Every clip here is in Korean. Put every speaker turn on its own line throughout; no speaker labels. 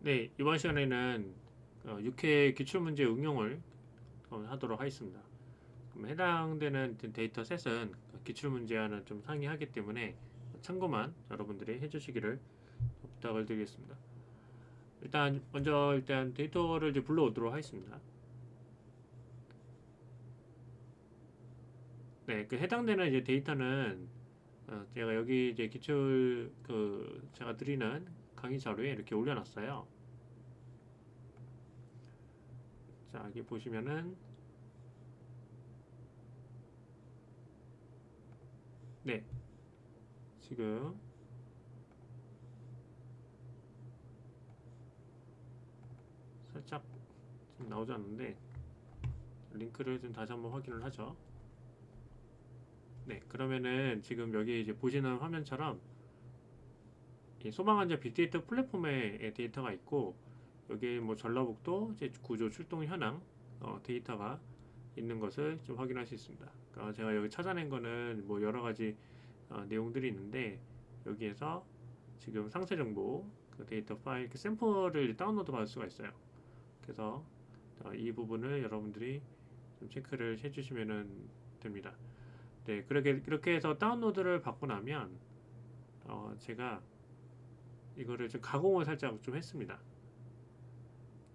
네, 이번 시간에는 6회 기출문제 응용을 하도록 하겠습니다. 그럼 해당되는 데이터 셋은 기출문제와는 좀 상이하기 때문에 참고만 여러분들이 해주시기를 부탁을 드리겠습니다. 일단 데이터를 이제 불러오도록 하겠습니다. 네, 그 해당되는 이제 데이터는 제가 여기 이제 기출 제가 드리는 강의 자료에 이렇게 올려놨어요. 자, 여기 보시면은 네, 지금 살짝 지금 나오지 않는데 링크를 좀 다시 한번 확인을 하죠. 네, 그러면은 지금 여기 이제 보시는 화면처럼 이 소방안전 빅데이터 플랫폼의 데이터가 있고, 여기 뭐 전라북도 이제 구조 출동 현황 데이터가 있는 것을 좀 확인할 수 있습니다. 그러니까 제가 여기 찾아낸 거는 뭐 여러 가지 내용들이 있는데, 여기에서 지금 상세 정보 그 데이터 파일 그 샘플을 다운로드 받을 수가 있어요. 그래서 이 부분을 여러분들이 좀 체크를 해주시면 됩니다. 네, 그렇게 해서 다운로드를 받고 나면 제가 이거를 좀 가공을 살짝 좀 했습니다.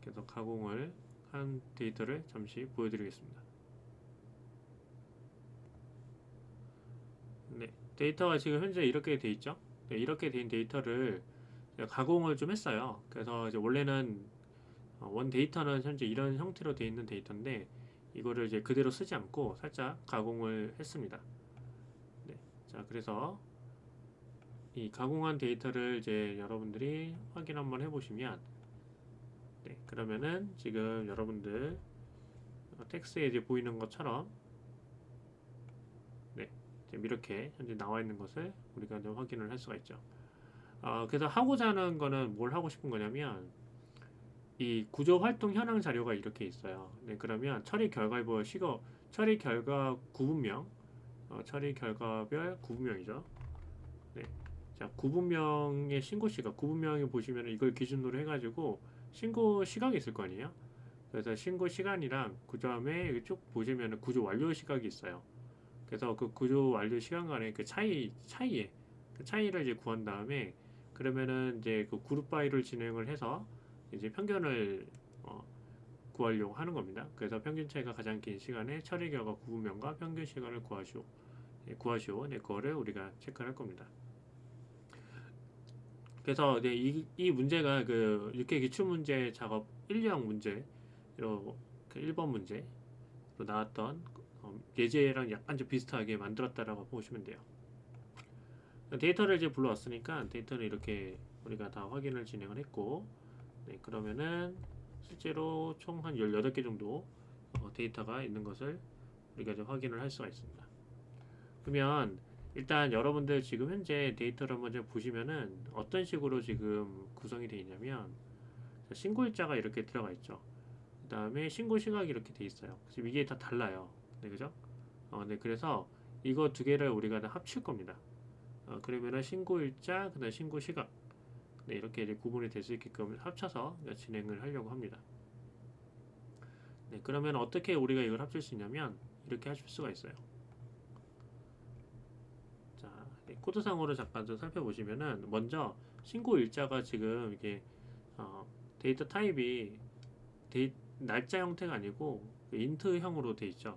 그래서 가공을 한 데이터를 잠시 보여드리겠습니다. 네, 데이터가 지금 현재 이렇게 돼 있죠. 네, 이렇게 된 데이터를 제가 가공을 좀 했어요. 그래서 이제 원래는 원 데이터는 현재 이런 형태로 되어 있는 데이터인데, 이거를 이제 그대로 쓰지 않고 살짝 가공을 했습니다. 네, 자, 그래서 이 가공한 데이터를 이제 여러분들이 확인 한번 해보시면, 네, 그러면은 지금 여러분들 텍스트에 이제 보이는 것처럼, 네, 지금 이렇게 현재 나와 있는 것을 우리가 좀 확인을 할 수가 있죠. 그래서 하고자 하는 거는 뭘 하고 싶은 거냐면, 이 구조 활동 현황 자료가 이렇게 있어요. 네, 그러면 처리 결과 구분명, 처리 결과별 구분명이죠. 네, 자, 구분명의 신고 시각, 구분명이 보시면 이걸 기준으로 해가지고 신고 시각이 있을 거 아니에요. 그래서 신고 시간이랑 그 다음에 쭉 보시면 구조 완료 시각이 있어요. 그래서 그 구조 완료 시간 간의 그 그 차이를 이제 구한 다음에, 그러면은 이제 그 그룹 바이를 진행을 해서 이제 편견을 어, 구하려고 하는 겁니다. 그래서 평균 차이가 가장 긴 시간에 처리 결과 구분명과 평균 시간을 구하시오. 네, 그거를 우리가 체크를 할 겁니다. 그래서 네, 이 문제가 그 육해 기출 문제 작업 1형 문제로 그 1번 문제로 나왔던 예제랑 약간 좀 비슷하게 만들었다라고 보시면 돼요. 데이터를 이제 불러왔으니까 데이터를 이렇게 우리가 다 확인을 진행을 했고, 네, 그러면은 실제로 총 한 18개 정도 데이터가 있는 것을 우리가 좀 확인을 할 수가 있습니다. 그러면 일단 여러분들 지금 현재 데이터를 한번 좀 보시면은 어떤 식으로 지금 구성이 되어 있냐면, 신고일자가 이렇게 들어가 있죠. 그 다음에 신고 시각이 이렇게 돼 있어요. 지금 이게 다 달라요. 네, 그죠? 네, 그래서 이거 두 개를 우리가 다 합칠 겁니다. 그러면은 신고일자, 그 다음에 신고 시각. 네, 이렇게 이제 구분이 될 수 있게끔 합쳐서 진행을 하려고 합니다. 네, 그러면 어떻게 우리가 이걸 합칠 수 있냐면 이렇게 하실 수가 있어요. 자, 네, 코드상으로 잠깐 좀 살펴보시면은 먼저 신고 일자가 지금 이게 데이터 타입이 날짜 형태가 아니고 인트형으로 돼 있죠.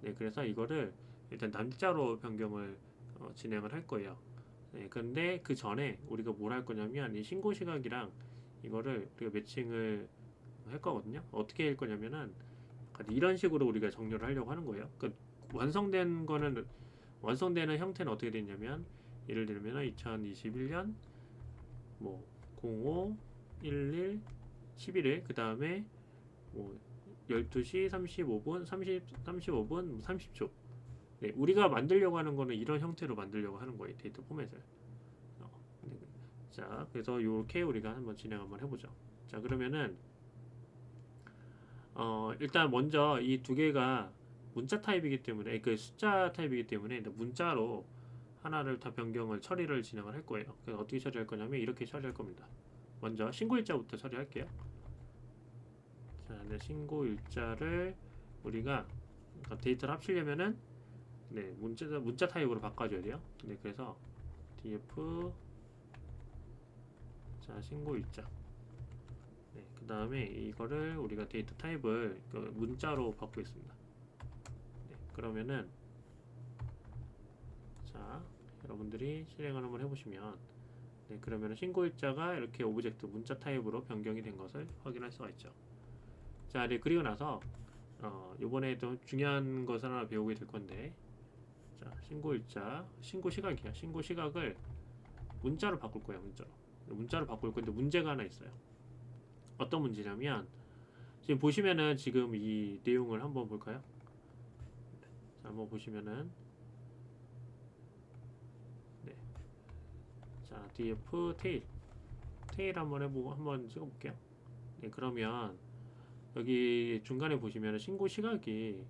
네, 그래서 이거를 일단 날짜로 변경을 진행을 할 거예요. 네, 근데 그 전에 우리가 뭘 할 거냐면 이 신고 시각이랑 이거를 우리가 매칭을 할 거거든요. 어떻게 할 거냐면은 이런 식으로 우리가 정렬을 하려고 하는 거예요. 그 완성된 거는 완성되는 형태는 어떻게 되냐면, 예를 들면 2021년 뭐 05, 11, 11일 그 다음에 뭐 12시 35분, 35분, 30초. 네, 우리가 만들려고 하는 거는 이런 형태로 만들려고 하는 거예요. 데이터 포맷을. 네. 자, 그래서 이렇게 우리가 한번 진행 한번 해보죠. 자, 그러면은 일단 먼저 이 두 개가 문자 타입이기 때문에 그 숫자 타입이기 때문에 문자로 하나를 다 변경을 처리를 진행을 할 거예요. 그래서 어떻게 처리할 거냐면 이렇게 처리할 겁니다. 먼저 신고일자부터 처리할게요. 자, 네, 신고일자를 우리가 데이터를 합치려면은 네, 문자 타입으로 바꿔줘야 돼요. 네, 그래서 df 자 신고일자. 네, 그 다음에 이거를 우리가 데이터 타입을 문자로 바꾸겠습니다. 네, 그러면은 자 여러분들이 실행을 한번 해보시면 네, 그러면은 신고일자가 이렇게 오브젝트 문자 타입으로 변경이 된 것을 확인할 수가 있죠. 자, 네, 그리고 나서 이번에 좀 중요한 것을 하나 배우게 될 건데, 자, 신고일자, 신고시각이야. 신고시각을 문자로 바꿀 거예요. 문자로 바꿀 건데 문제가 하나 있어요. 어떤 문제냐면 지금 보시면은 지금 이 내용을 한번 볼까요? 자, 한번 보시면은 네, 자, df 테일 한번 해보고 한번 찍어볼게요. 네, 그러면 여기 중간에 보시면 신고 시각이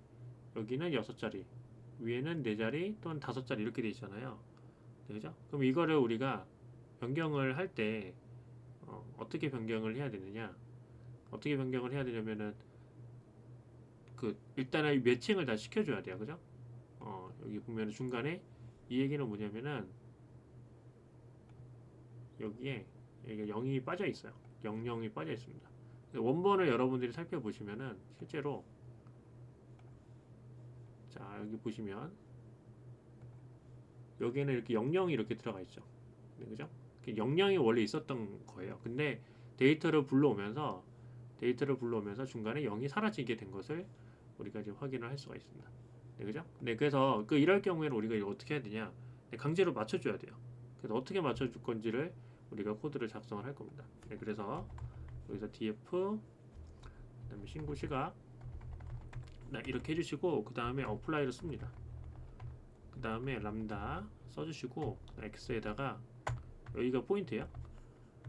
여기는 6자리, 위에는 4자리 또는 5자리 이렇게 돼 있잖아요. 네, 그죠? 그럼 이거를 우리가 변경을 할 때 어떻게 변경을 해야 되느냐? 어떻게 변경을 해야 되냐면은 일단은 매칭을 다 시켜줘야 돼요, 그죠? 여기 보면 중간에 이 얘기는 뭐냐면은 여기에 0이 빠져 있어요. 00이 빠져 있습니다. 원본을 여러분들이 살펴보시면은 실제로 자 여기 보시면 여기에는 이렇게 00이 이렇게 들어가 있죠. 네, 그죠? 00이 원래 있었던 거예요. 근데 데이터를 불러오면서 중간에 0이 사라지게 된 것을 우리가 지금 확인을 할 수가 있습니다. 네, 그죠? 네, 그래서 이럴 경우에는 우리가 이거 어떻게 해야 되냐? 네, 강제로 맞춰줘야 돼요. 그래서 어떻게 맞춰줄 건지를 우리가 코드를 작성을 할 겁니다. 네, 그래서 여기서 df 그다음에 신고 시각 네, 이렇게 해주시고 그 다음에 어플라이를 씁니다. 그 다음에 람다 써주시고 x에다가 여기가 포인트예요.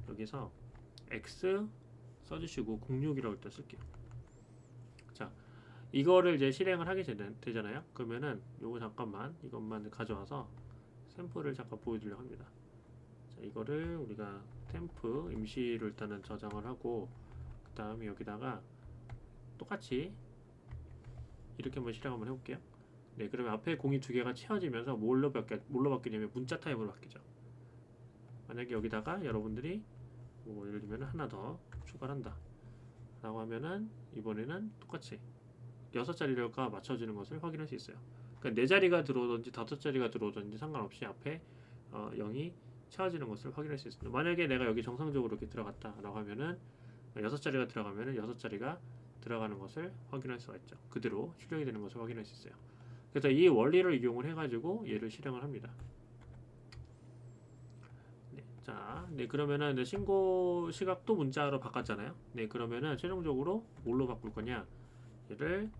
여기서 x 써주시고 06이라고 일단 쓸게요. 자, 이거를 이제 실행을 하게 되잖아요. 그러면은 요거 잠깐만 이것만 가져와서 샘플을 잠깐 보여드리려고 합니다. 자, 이거를 우리가 템프 임시로 일단은 저장을 하고 그 다음에 여기다가 똑같이 이렇게 한번 실행 한번 해볼게요. 네, 그러면 앞에 공이 두 개가 채워지면서 뭘로 바뀌냐면 문자 타입으로 바뀌죠. 만약에 여기다가 여러분들이 뭐 예를 들면 하나 더 추가한다 라고 하면은 이번에는 똑같이 6자리가 맞춰지는 것을 확인할 수 있어요. 그러니까 4자리가 들어오든지 5자리가 들어오든지 상관없이 앞에 0이 채워지는 것을 확인할 수 있습니다. 만약에 내가 여기 정상적으로 이렇게 들어갔다 라고 하면은 6자리가 들어가면은 6자리가 들어가는 것을 확인할 수가 있죠. 그대로 출력이 되는 것을 확인할 수 있어요. 그래서 이 원리를 이용을 해가지고 얘를 실행을 합니다. 네, 자, 네, 그러면은 신고 시각도 문자로 바꿨잖아요. 네, 그러면은 최종적으로 뭘로 바꿀 거냐? 얘를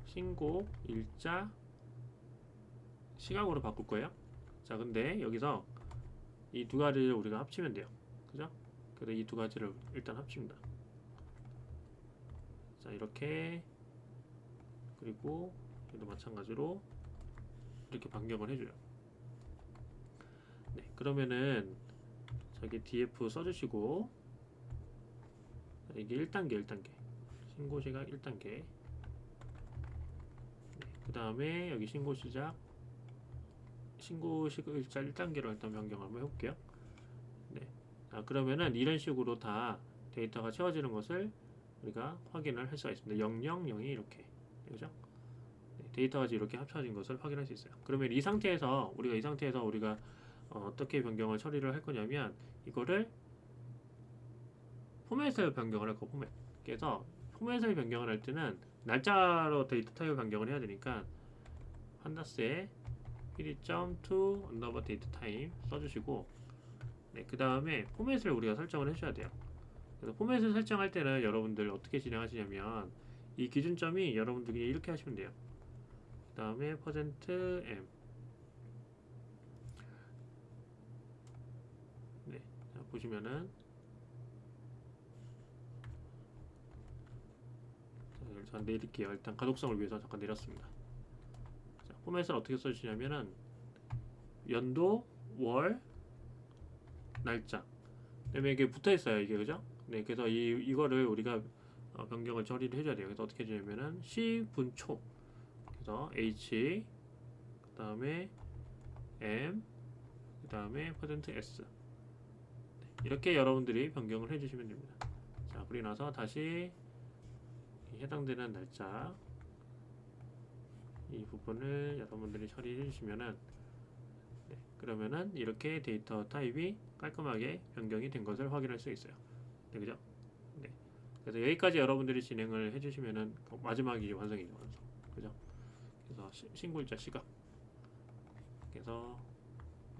신고 일자 시각으로 바꿀 거예요. 자, 근데 여기서 이 두 가지를 우리가 합치면 돼요. 그죠? 그래서 이 두 가지를 일단 합칩니다. 자, 이렇게 그리고 얘도 마찬가지로 이렇게 변경을 해줘요. 네, 그러면은 저기 df 써주시고 이게 1단계 신고시각 1단계 네, 그 다음에 여기 신고시작 일자 1단계로 일단 변경을 한번 해볼게요. 네, 그러면은 이런 식으로 다 데이터가 채워지는 것을 우리가 확인을 할 수가 있습니다. 0, 0, 0이 이렇게 그죠? 네, 데이터가 이렇게 합쳐진 것을 확인할 수 있어요. 그러면 이 상태에서 우리가 어떻게 변경을 처리를 할 거냐면 이거를 포맷을 변경을 할 거 포맷. 그래서 포맷을 변경을 할 때는 날짜로 데이터 타입을 변경을 해야 되니까 판다스에 pd.to underbar date time 써주시고 네, 그 다음에 포맷을 우리가 설정을 해줘야 돼요. 그래서 포맷을 설정할 때는 여러분들 어떻게 진행하시냐면 이 기준점이 여러분들이 이렇게 하시면 돼요. 그 다음에 %m 네, 자, 보시면은 잠깐 내릴게요. 일단 가독성을 위해서 잠깐 내렸습니다. 자, 포맷을 어떻게 써주시냐면은 연도, 월, 날짜 그다음에 이게 붙어 있어요, 이게. 그죠? 네, 그래서 이거를 우리가 변경을 처리를 해줘야 돼요. 그래서 어떻게 해주냐면은 C 분초, 그래서 H, 그다음에 M, 그다음에 %S. 이렇게 여러분들이 변경을 해주시면 됩니다. 자, 그리고 나서 다시 해당되는 날짜 이 부분을 여러분들이 처리해 주시면은, 네, 그러면은 이렇게 데이터 타입이 깔끔하게 변경이 된 것을 확인할 수 있어요. 네, 그죠? 네. 그래서 여기까지 여러분들이 진행을 해주시면은 마지막이 완성이죠, 완성. 그죠? 그래서 신고일자 시각. 그래서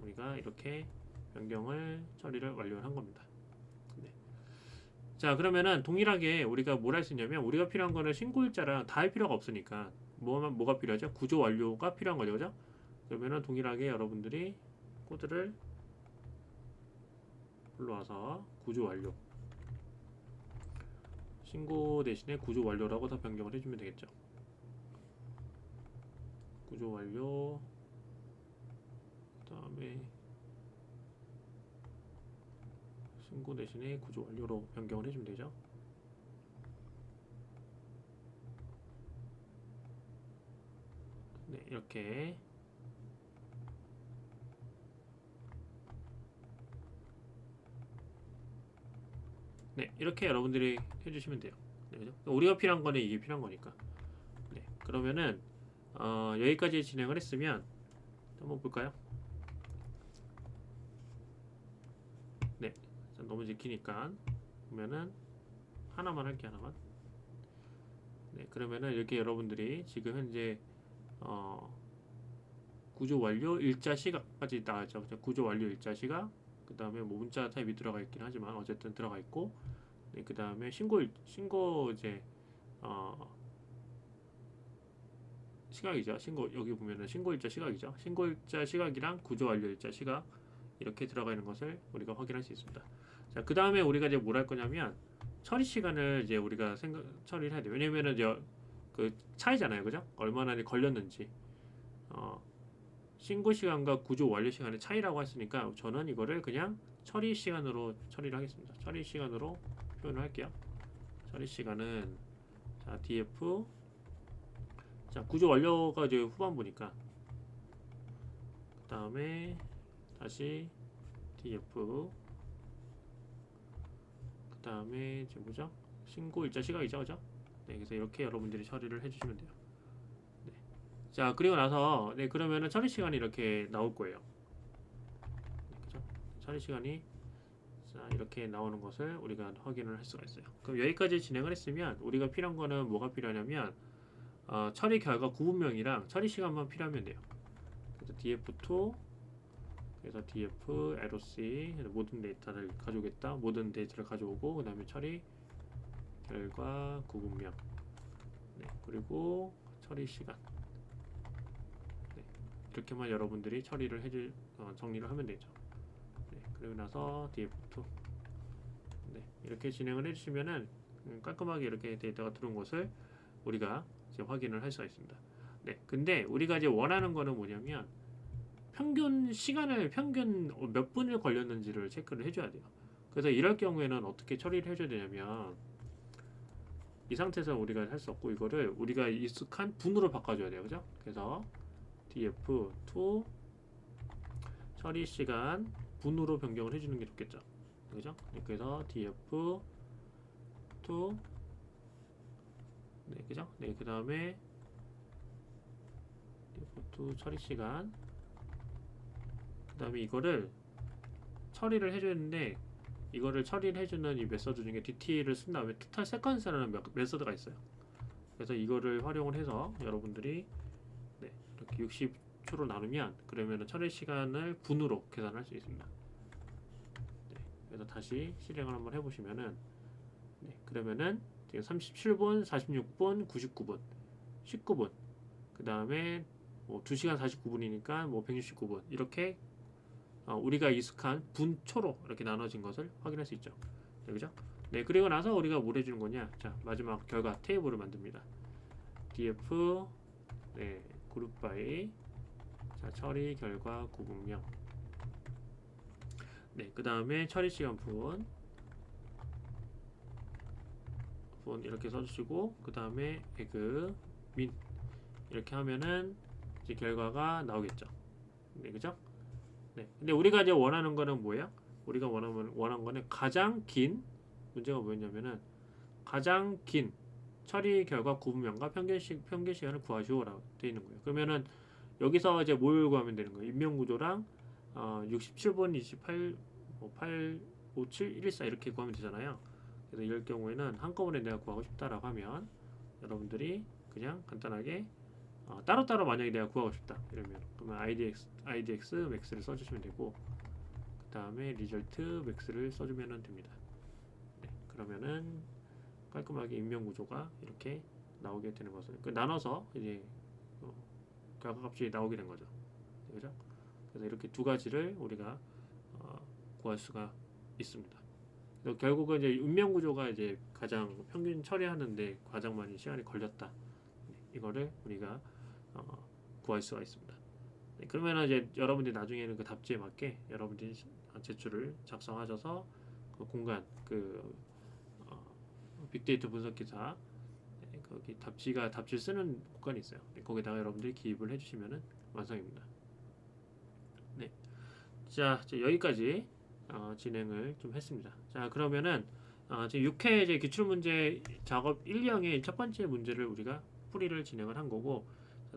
우리가 이렇게 변경을 처리를 완료한 겁니다. 네. 자, 그러면은 동일하게 우리가 뭘 할 수 있냐면, 우리가 필요한 거는 신고일자랑 다 할 필요가 없으니까 뭐가 필요하죠? 구조 완료가 필요한 거죠, 그죠? 그러면은 동일하게 여러분들이 코드를 불러와서 구조 완료, 신고 대신에 구조 완료라고 다 변경을 해주면 되겠죠. 구조 완료, 그 다음에 신고 대신에 구조 완료로 변경을 해주면 되죠. 네, 이렇게. 네, 이렇게 여러분들이 해주시면 돼요. 네, 그죠? 우리가 필요한 거는 이게 필요한 거니까. 네, 그러면은 여기까지 진행을 했으면 한번 볼까요? 네, 너무 지키니까 보면은 하나만 할게, 하나만. 네, 그러면은 이렇게 여러분들이 지금 현재 구조 완료 일자 시각까지 나왔죠. 구조 완료 일자 시각, 그 다음에 뭐 문자 타입이 들어가 있긴 하지만 어쨌든 들어가 있고, 네, 그 다음에 신고 이제 시각이죠. 여기 보면은 신고일자 시각이죠. 신고일자 시각이랑 구조 완료일자 시각 이렇게 들어가 있는 것을 우리가 확인할 수 있습니다. 자, 그 다음에 우리가 이제 뭘 할 거냐면, 처리 시간을 이제 우리가 처리를 해야 돼요. 왜냐면은 이제 그 차이잖아요, 그죠? 얼마나 걸렸는지. 신고 시간과 구조 완료 시간의 차이라고 했으니까 저는 이거를 그냥 처리 시간으로 처리를 하겠습니다. 처리 시간으로 표현을 할게요. 처리 시간은, 자, df, 자, 구조 완료가 이제 후반부니까, 그 다음에 다시 df, 그 다음에 지금 뭐죠? 신고 일자 시각이죠, 그죠? 네, 그래서 이렇게 여러분들이 처리를 해주시면 돼요. 네. 자, 그리고 나서, 네, 그러면은 처리 시간이 이렇게 나올 거예요. 네, 그죠? 처리 시간이, 자, 이렇게 나오는 것을 우리가 확인을 할 수가 있어요. 그럼 여기까지 진행을 했으면 우리가 필요한 거는 뭐가 필요하냐면, 처리 결과 구분명이랑 처리 시간만 필요하면 돼요. 그래서 df2, 그래서 df loc, 모든 데이터를 가져오겠다. 모든 데이터를 가져오고, 그 다음에 처리 결과 구분명, 네, 그리고 처리 시간. 네, 이렇게만 여러분들이 처리를 정리를 하면 되죠. 네, 그리고 나서 df2, 네, 이렇게 진행을 해주시면은 깔끔하게 이렇게 데이터가 들어온 것을 우리가 이제 확인을 할 수가 있습니다. 네, 근데 우리가 이제 원하는 거는 뭐냐면, 평균 몇 분을 걸렸는지를 체크를 해줘야 돼요. 그래서 이럴 경우에는 어떻게 처리를 해줘야 되냐면, 이 상태에서 우리가 할 수 없고, 이거를 우리가 익숙한 분으로 바꿔줘야 돼요, 그죠? 그래서 df2 처리 시간 분으로 변경을 해주는 게 좋겠죠, 그죠? 그래서 df2, 네, 그죠? 네, 그 다음에 df2 처리 시간, 그 다음에 이거를 처리를 해줘야 되는데, 이거를 처리를 해주는 이 메서드 중에 DT를 쓴 다음에 토탈 세컨스라는 메서드가 있어요. 그래서 이거를 활용을 해서 여러분들이, 네, 이렇게 60초로 나누면, 그러면 처리 시간을 분으로 계산할 수 있습니다. 네, 그래서 다시 실행을 한번 해보시면은, 네, 그러면은 지금 37분, 46분, 99분, 19분, 그 다음에 뭐 2시간 49분이니까 뭐 169분, 이렇게 우리가 익숙한 분초로 이렇게 나눠진 것을 확인할 수 있죠. 네, 그죠? 네, 그리고 나서 우리가 뭘 해주는 거냐? 자, 마지막 결과 테이블을 만듭니다. df, 네, 그룹 바이, 자, 처리 결과 구분명. 네, 그 다음에 처리 시간 분 이렇게 써주시고, 그 다음에 에그 민 이렇게 하면은 이제 결과가 나오겠죠. 네, 그죠? 네, 근데 우리가 이제 원하는 거는 뭐예요? 우리가 원하는 거는 가장 긴 문제가 뭐였냐면은 가장 긴 처리 결과 구분명과 평균 시간을 구하시오라고 되어 있는 거예요. 그러면은 여기서 이제 뭘 구하면 되는 거예요? 인명구조랑 67번, 28, 8, 5, 7, 114 이렇게 구하면 되잖아요. 그래서 이럴 경우에는 한꺼번에 내가 구하고 싶다라고 하면 여러분들이 그냥 간단하게 따로따로 만약에 내가 구하고 싶다 이러면 그러면 IDX max를 써주시면 되고, 그 다음에 리절트 max를 써주면 됩니다. 네, 그러면은 깔끔하게 인명구조가 이렇게 나오게 되는 것을 나눠서 이제 결과값이 나오게 된 거죠. 그죠? 그래서 이렇게 두 가지를 우리가 구할 수가 있습니다. 결국은 이제 인명구조가 이제 가장 평균 처리하는데 가장 많이 시간이 걸렸다. 이거를 우리가 구할 수가 있습니다. 네, 그러면 이제 여러분들이 나중에는 그 답지에 맞게 여러분들이 제출을 작성하셔서 그 공간 빅데이터 분석기사 거기 답지를 쓰는 공간이 있어요. 거기다가 여러분들이 기입을 해주시면 완성입니다. 네, 자 여기까지 진행을 좀 했습니다. 자 그러면은 지금 6회 이제 기출문제 작업 1형의 첫 번째 문제를 우리가 풀이를 진행을 한 거고,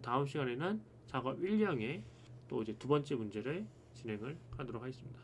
다음 시간에는 작업 1형의 또 이제 두 번째 문제를 진행을 하도록 하겠습니다.